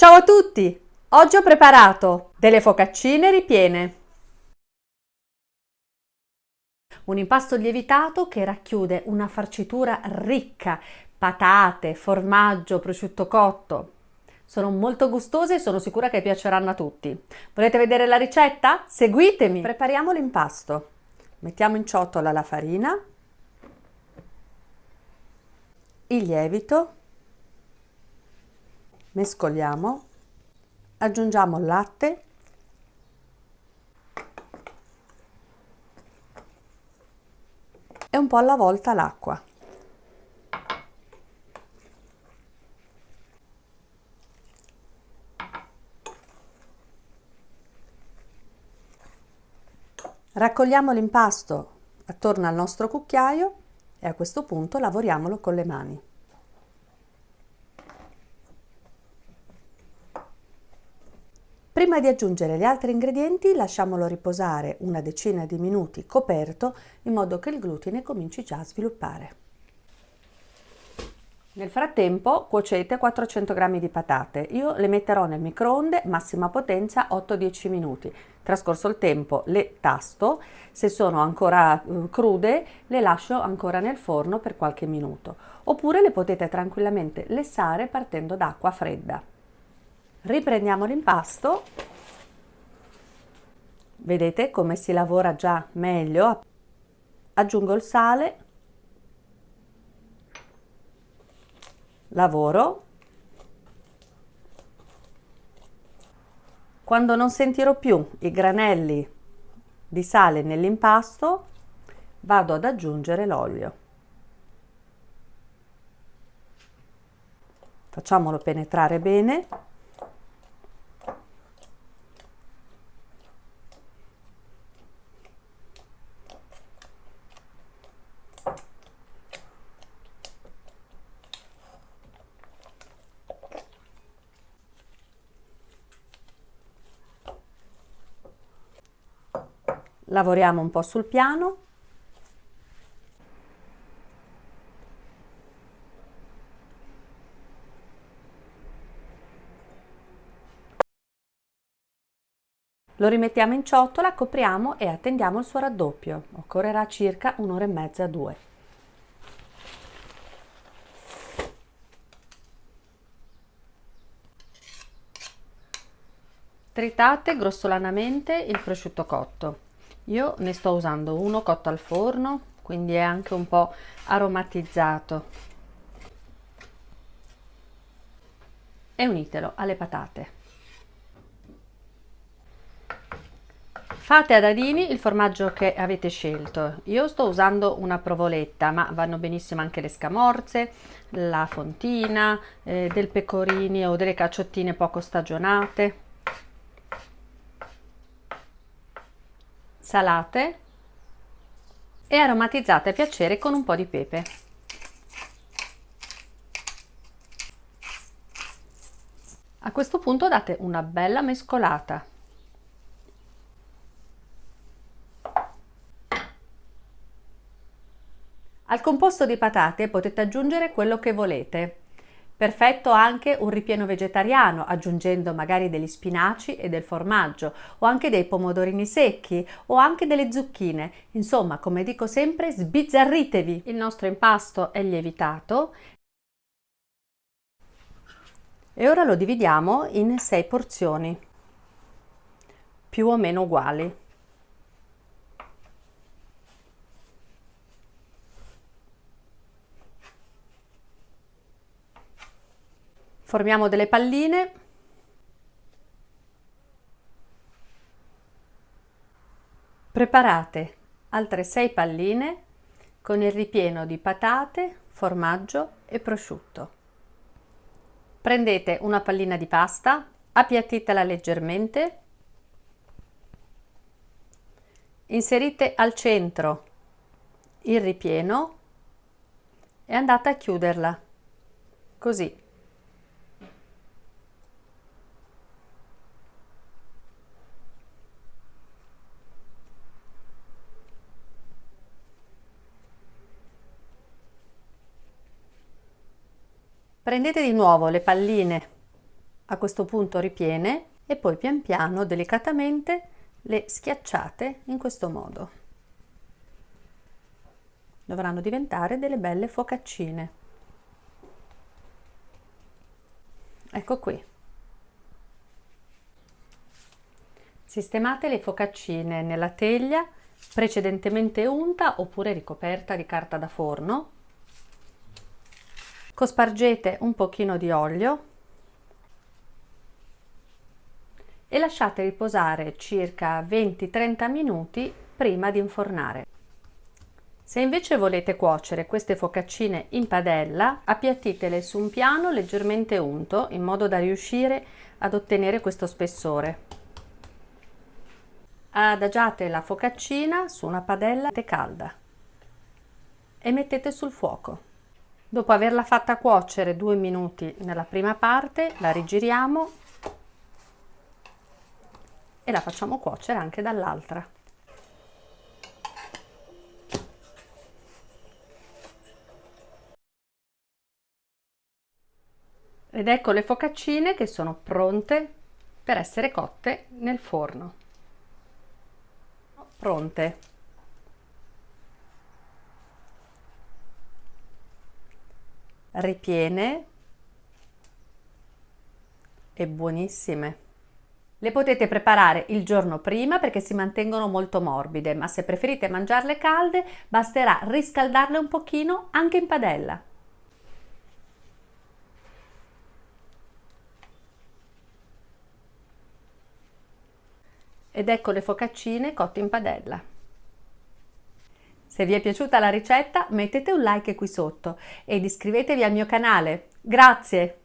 Ciao a tutti! Oggi ho preparato delle focaccine ripiene, un impasto lievitato che racchiude una farcitura ricca, patate, formaggio, prosciutto cotto. Sono molto gustose e sono sicura che piaceranno a tutti. Volete vedere la ricetta? Seguitemi! Prepariamo l'impasto. Mettiamo in ciotola la farina, il lievito, mescoliamo, aggiungiamo il latte e un po' alla volta l'acqua. Raccogliamo l'impasto attorno al nostro cucchiaio e a questo punto lavoriamolo con le mani. Prima di aggiungere gli altri ingredienti lasciamolo riposare una decina di minuti coperto in modo che il glutine cominci già a sviluppare. Nel frattempo cuocete 400 g di patate. Io le metterò nel microonde, massima potenza 8-10 minuti. Trascorso il tempo le tasto, se sono ancora crude le lascio ancora nel forno per qualche minuto. Oppure le potete tranquillamente lessare partendo da acqua fredda. Riprendiamo l'impasto. Vedete come si lavora già meglio. Aggiungo il sale. Lavoro. Quando non sentirò più i granelli di sale nell'impasto, vado ad aggiungere l'olio. Facciamolo penetrare bene. Lavoriamo un po' sul piano. Lo rimettiamo in ciotola, copriamo e attendiamo il suo raddoppio. Occorrerà circa un'ora e mezza, 2. Tritate grossolanamente il prosciutto cotto. Io ne sto usando uno cotto al forno, quindi è anche un po' aromatizzato. E unitelo alle patate. Fate a dadini il formaggio che avete scelto. Io sto usando una provoletta, ma vanno benissimo anche le scamorze, la fontina, del pecorini o delle cacciottine poco stagionate. Salate e aromatizzate a piacere con un po' di pepe. A questo punto date una bella mescolata. Al composto di patate potete aggiungere quello che volete. Perfetto anche un ripieno vegetariano, aggiungendo magari degli spinaci e del formaggio, o anche dei pomodorini secchi, o anche delle zucchine. Insomma, come dico sempre, sbizzarritevi! Il nostro impasto è lievitato e ora lo dividiamo in 6 porzioni, più o meno uguali. Formiamo delle palline. Preparate altre 6 palline con il ripieno di patate, formaggio e prosciutto. Prendete una pallina di pasta, appiattitela leggermente, inserite al centro il ripieno e andate a chiuderla, così. Prendete di nuovo le palline A questo punto ripiene e poi pian piano, delicatamente, le schiacciate in questo modo. Dovranno diventare delle belle focaccine. Ecco qui. Sistemate le focaccine nella teglia precedentemente unta oppure ricoperta di carta da forno. Cospargete un pochino di olio e lasciate riposare circa 20-30 minuti prima di infornare. Se invece volete cuocere queste focaccine in padella, appiattitele su un piano leggermente unto in modo da riuscire ad ottenere questo spessore. Adagiate la focaccina su una padella calda e mettete sul fuoco. Dopo averla fatta cuocere 2 minuti nella prima parte, la rigiriamo e la facciamo cuocere anche dall'altra. Ed ecco le focaccine che sono pronte per essere cotte nel forno. Pronte. Ripiene e buonissime. Le potete preparare il giorno prima perché si mantengono molto morbide, ma se preferite mangiarle calde, basterà riscaldarle un pochino anche in padella. Ed ecco le focaccine cotte in padella. Se vi è piaciuta la ricetta, mettete un like qui sotto ed iscrivetevi al mio canale. Grazie!